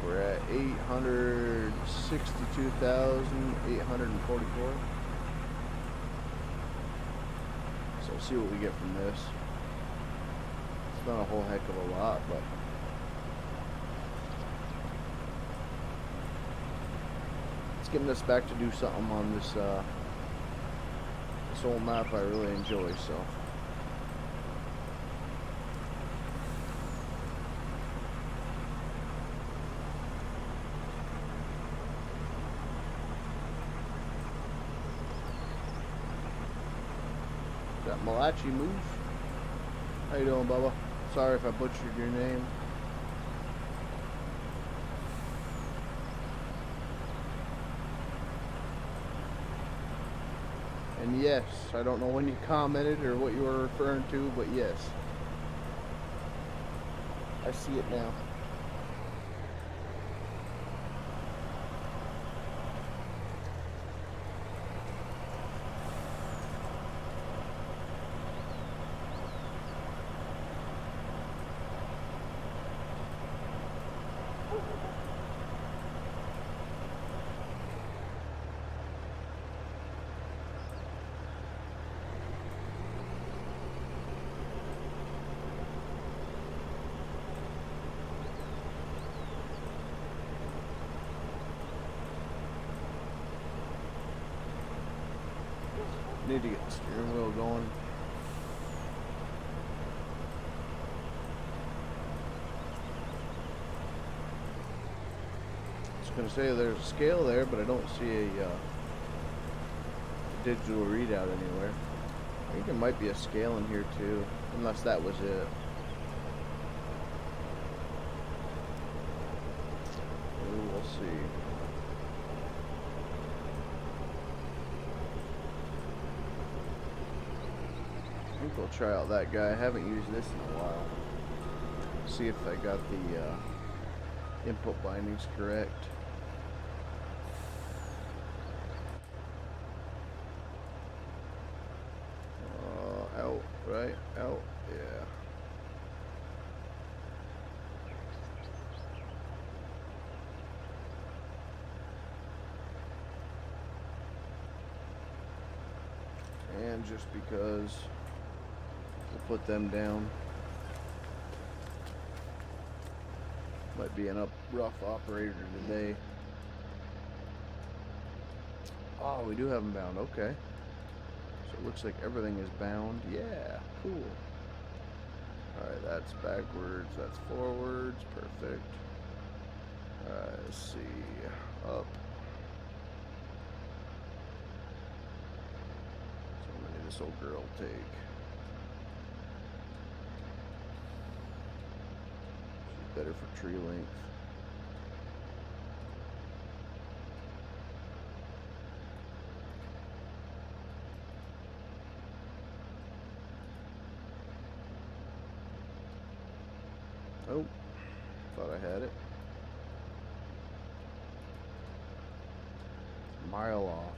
we're at 862,844. So we'll see what we get from this. It's not a whole heck of a lot, but it's getting us back to do something on this this old map I really enjoy. So. That Malachi move. How you doing, Bubba? Sorry if I butchered your name. And yes, I don't know when you commented or what you were referring to, but yes. I see it now. Need to get the steering wheel going. I was going to say there's a scale there, but I don't see a digital readout anywhere. I think there might be a scale in here too, unless that was it. Ooh, we'll see. I think we'll try out that guy. I haven't used this in a while. See if I got the Input bindings correct. Out, right, out, yeah. And just because we'll put them down. Might be a rough operator today. Oh, we do have them bound, okay. So it looks like everything is bound. Yeah, cool. Alright, that's backwards, that's forwards, perfect. Alright, let's see. Up. See how many this old girl will take. She's better for tree length. Oh, thought I had it. Mile off.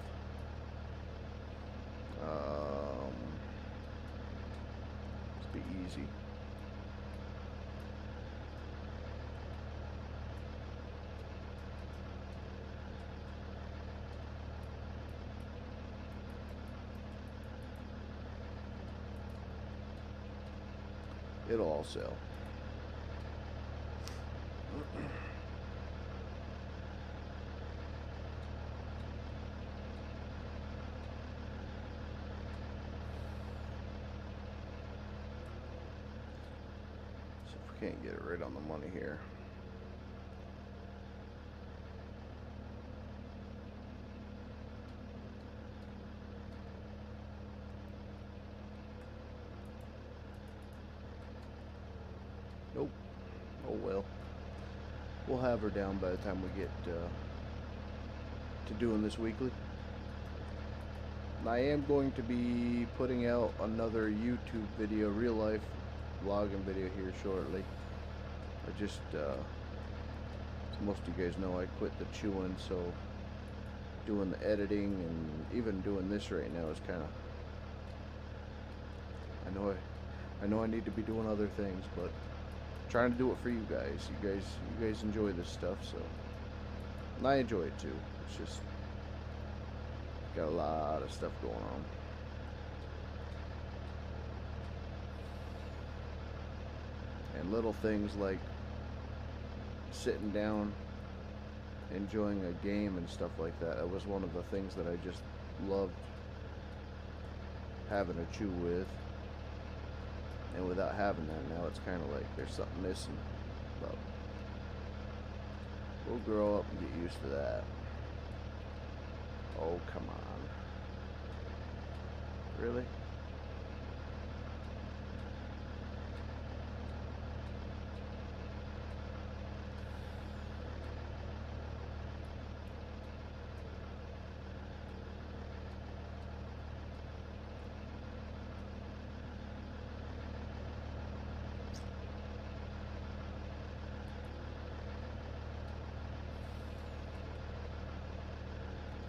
Let's be easy. It'll all sell. Can't get it right on the money here. Nope. Oh well. We'll have her down by the time we get to doing this weekly. I am going to be putting out another YouTube video, real life vlogging video here shortly. I just, as most of you guys know, I quit the chewing, so doing the editing and even doing this right now is kind of, I know I need to be doing other things, but I'm trying to do it for you guys. You guys enjoy this stuff, so, and I enjoy it too. It's just got a lot of stuff going on. And little things like sitting down, enjoying a game and stuff like that. That was one of the things that I just loved having to chew with. And without having that now, it's kind of like there's something missing. But we'll grow up and get used to that. Oh, come on. Really?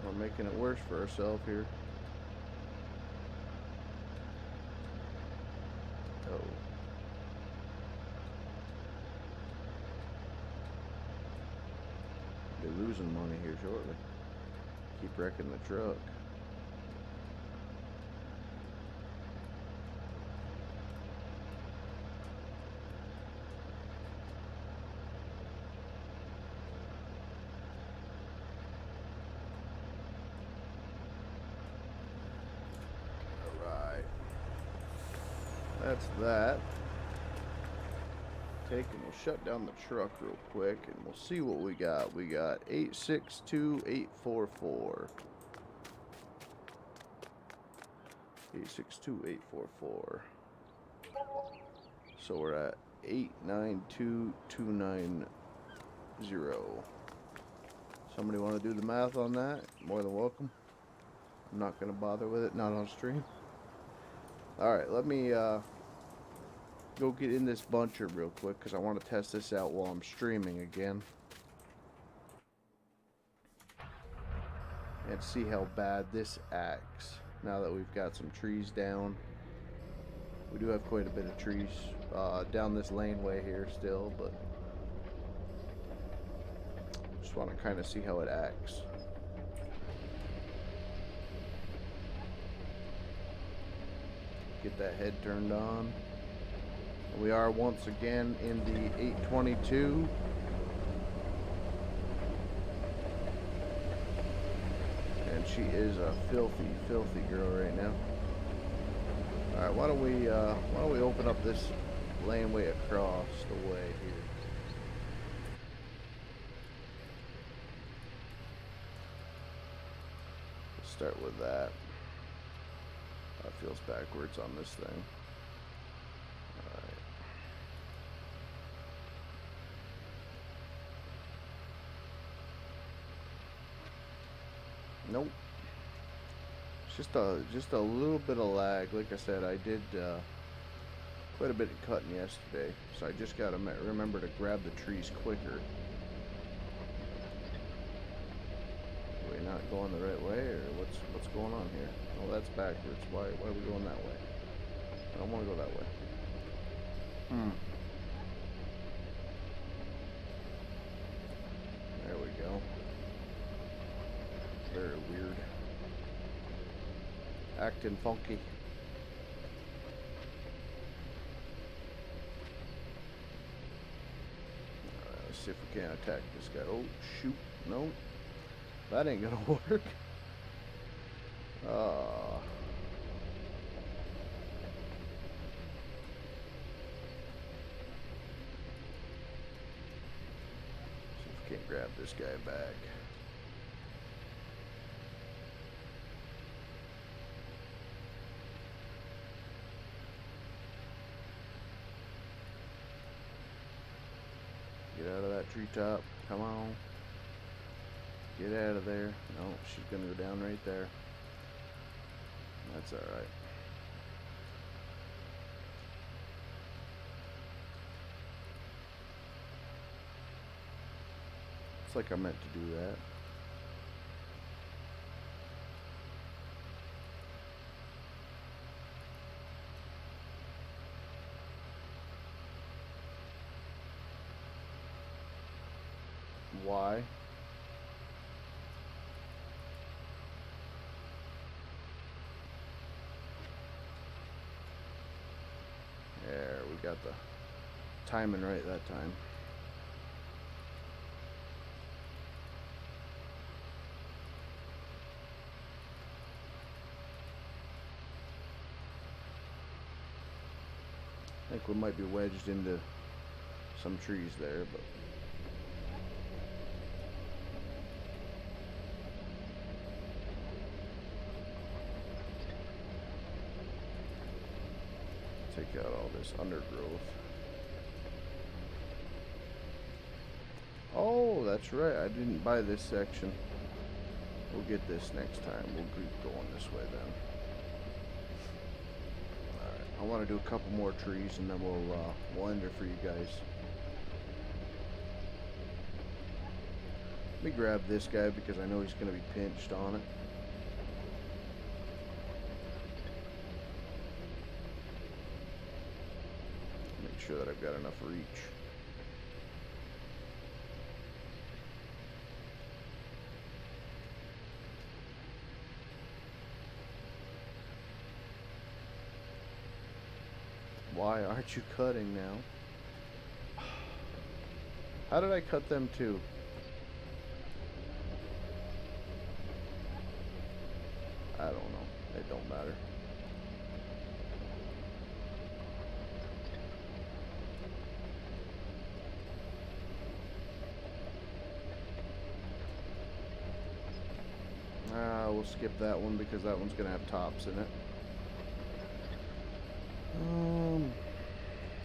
We're making it worse for ourselves here. Oh. Be losing money here shortly. Keep wrecking the truck. That's that. Take and we'll shut down the truck real quick and we'll see what we got. We got 862-844. 862-844. So we're at 892-290. Somebody want to do the math on that? More than welcome. I'm not going to bother with it, not on stream. Alright, let me go get in this buncher real quick because I want to test this out while I'm streaming again. and see how bad this acts now that we've got some trees down. We do have quite a bit of trees down this laneway here still, but just want to kind of see how it acts. Get that head turned on. We are once again in the 822. And she is a filthy, filthy girl right now. Alright, why don't we open up this laneway across the way here. Let's start with that. That feels backwards on this thing. Alright. Nope. It's just a little bit of lag. Like I said, I did quite a bit of cutting yesterday, so I just gotta remember to grab the trees quicker. Are we not going the right way, or what's going on here? Oh, that's backwards. Why are we going that way? I don't want to go that way. There we go. Very weird. Acting funky. Alright, let's see if we can attack this guy. Oh, shoot. No. That ain't gonna work. See if we can't grab this guy back. Get out of that treetop. Come on. Get out of there. No, she's gonna go down right there. That's alright. It's like I meant to do that. Why? There, we got the timing right that time. I think we might be wedged into some trees there, but take out all this undergrowth. Oh, that's right. I didn't buy this section. We'll get this next time. We'll keep going this way then. Alright, I want to do a couple more trees and then we'll end it for you guys. Let me grab this guy because I know he's going to be pinched on it. Make sure that I've got enough reach. Why aren't you cutting now? How did I cut them too? I don't know. It don't matter. We'll skip that one because that one's gonna have tops in it.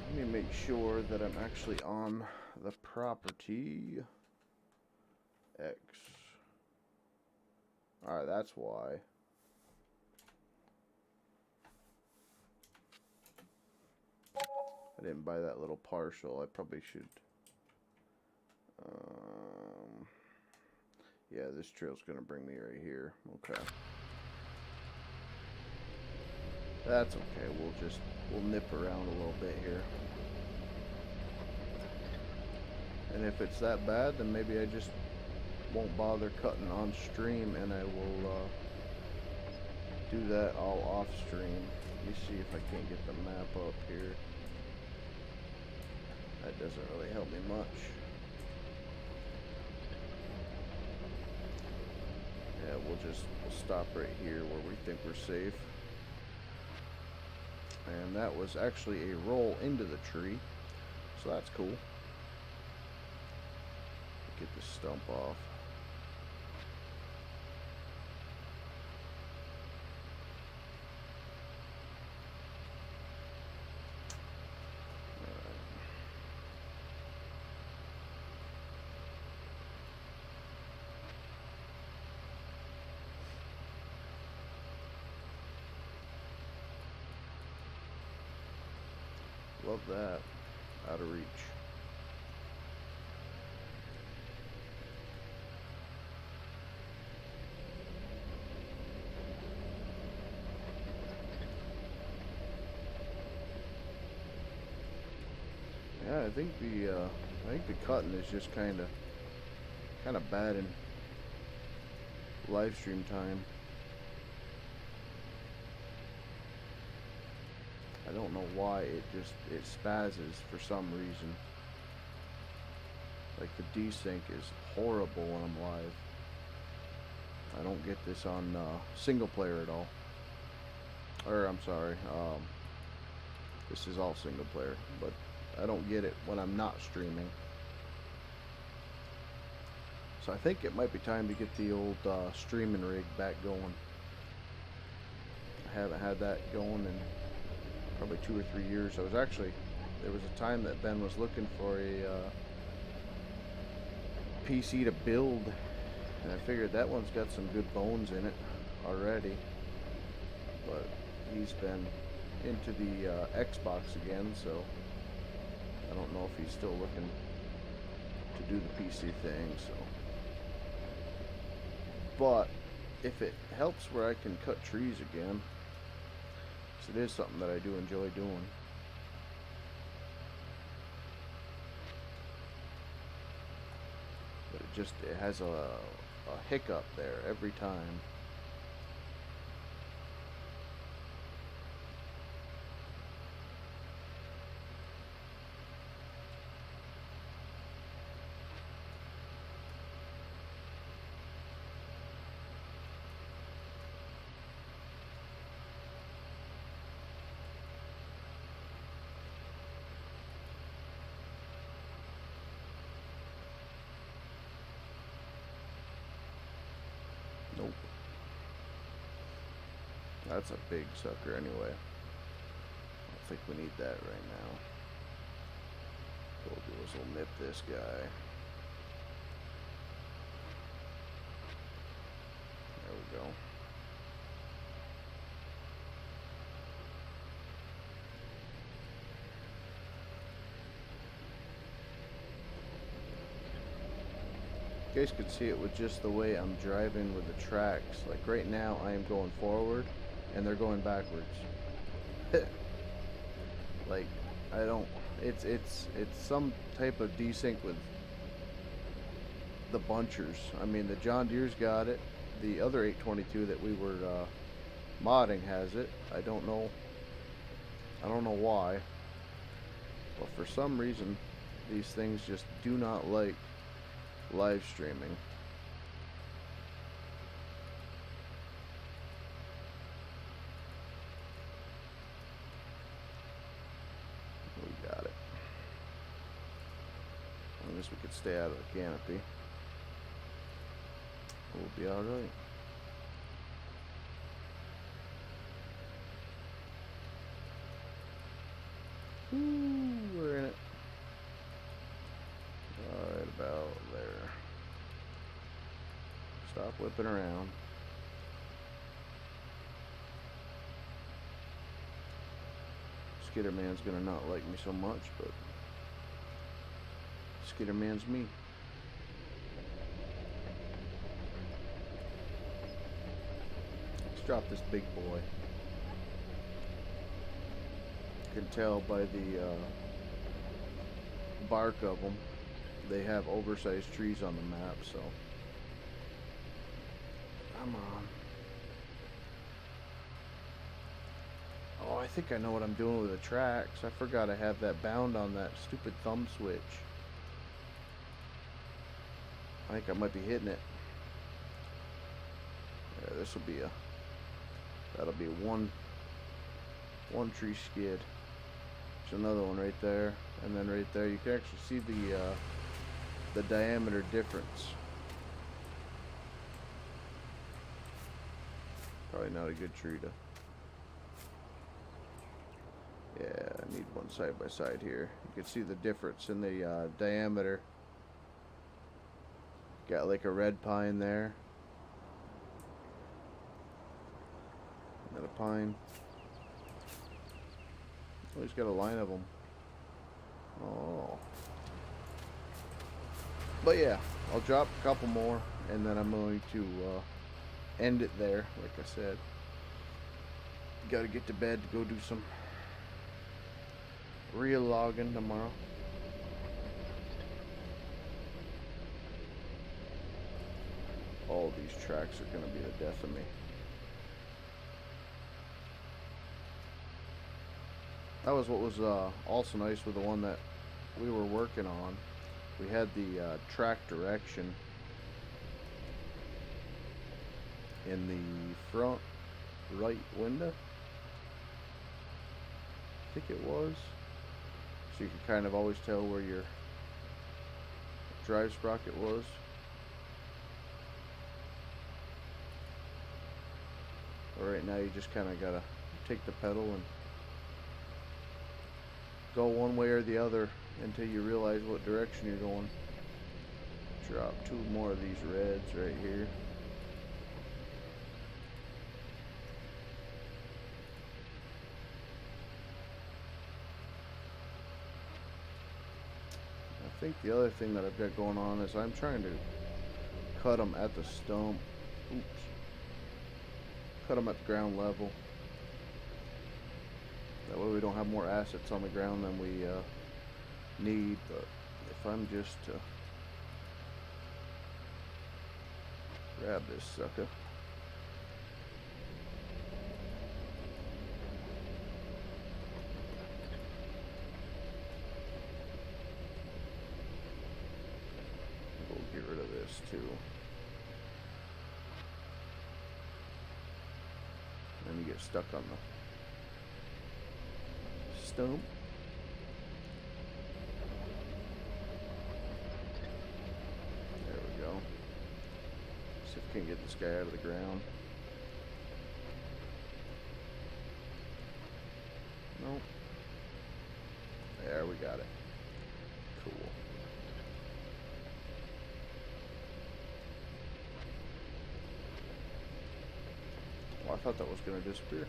Let me make sure that I'm actually on the property. X. Alright, that's why. I didn't buy that little partial. I probably should. Yeah, this trail's gonna bring me right here. Okay. That's okay. We'll nip around a little bit here. And if it's that bad, then maybe I just won't bother cutting on stream, and I will do that all off stream. Let me see if I can't get the map up here. That doesn't really help me much. Yeah, we'll stop right here where we think we're safe. And that was actually a roll into the tree, so that's cool. Get this stump off. Love that. Out of reach. Yeah, I think the cutting is just kind of bad in live stream time. I don't know why it spazzes for some reason. Like the desync is horrible when I'm live. I don't get this on single player at all. Or I'm sorry, this is all single player, but I don't get it when I'm not streaming. So I think it might be time to get the old streaming rig back going. I haven't had that going in probably 2 or 3 years. There was a time that Ben was looking for a PC to build, and I figured that one's got some good bones in it already, but he's been into the Xbox again, so I don't know if he's still looking to do the PC thing. So, but if it helps where I can cut trees again, because it is something that I do enjoy doing. But it has a hiccup there every time. Nope. That's a big sucker anyway. I don't think we need that right now. What we'll do is we'll nip this guy. There we go. You guys could see it with just the way I'm driving with the tracks. Like right now I am going forward and they're going backwards. Like I don't, it's some type of desync with the bunchers. I mean, the John Deere's got it. The other 822 that we were modding has it. I don't know why, but for some reason these things just do not like live streaming. We got it. I guess we could stay out of the canopy. We'll be alright. We're in it. Right about there. Stop whipping around. Skitterman's gonna not like me so much, but Skitterman's me. drop this big boy. You can tell by the bark of them. They have oversized trees on the map, so. Come on. Oh, I think I know what I'm doing with the tracks. I forgot I have that bound on that stupid thumb switch. I think I might be hitting it. Yeah, this will be a. That'll be one tree skid. There's another one right there, and then right there you can actually see the diameter difference. Probably not a good tree to. Yeah, I need one side by side here. You can see the difference in the diameter. Got like a red pine there. Another pine. Oh, he's got a line of them. Oh. But yeah, I'll drop a couple more, and then I'm going to end it there, like I said. Gotta get to bed to go do some real logging tomorrow. All these tracks are going to be the death of me. That was what was also nice with the one that we were working on. We had the track direction in the front right window. I think it was. So you could kind of always tell where your drive sprocket was. But right now you just kind of gotta take the pedal and go one way or the other until you realize what direction you're going. Drop two more of these reds right here. I think the other thing that I've got going on is I'm trying to cut them at the stump. Oops. Cut them at the ground level. That way we don't have more assets on the ground than we need. But if I'm just to grab this sucker. We'll get rid of this too. And you get stuck on the stump. There we go. See if we can get this guy out of the ground. Nope. There we got it. Cool. Oh, I thought that was going to disappear.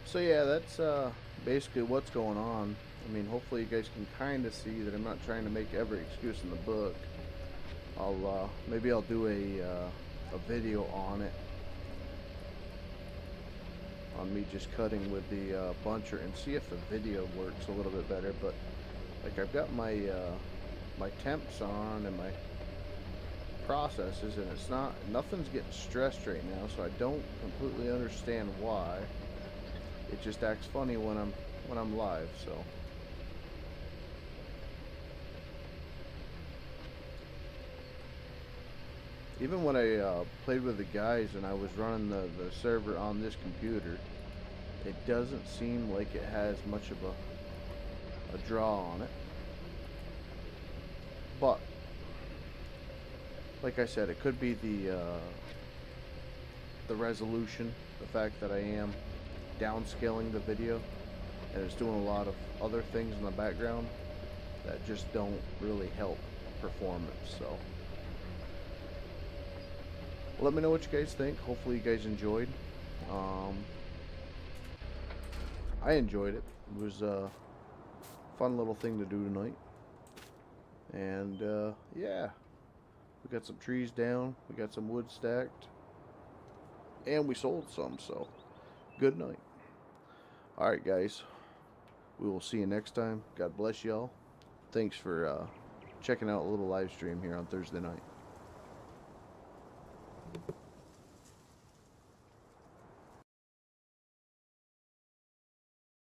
So yeah, that's basically what's going on. I mean, hopefully you guys can kind of see that I'm not trying to make every excuse in the book. I'll maybe I'll do a video on it, on me just cutting with the buncher, and see if the video works a little bit better. But like I've got my my temps on and my processes, and it's nothing's getting stressed right now, so I don't completely understand why. It just acts funny when I'm live, so. Even when I played with the guys and I was running the server on this computer, it doesn't seem like it has much of a draw on it. But like I said, it could be the resolution, the fact that I am downscaling the video, and it's doing a lot of other things in the background that just don't really help performance. So let me know what you guys think. Hopefully you guys enjoyed. I enjoyed it. It was a fun little thing to do tonight. And yeah, we got some trees down, we got some wood stacked, and we sold some. So good night. Alright guys, we will see you next time. God bless y'all. Thanks for checking out a little live stream here on Thursday night.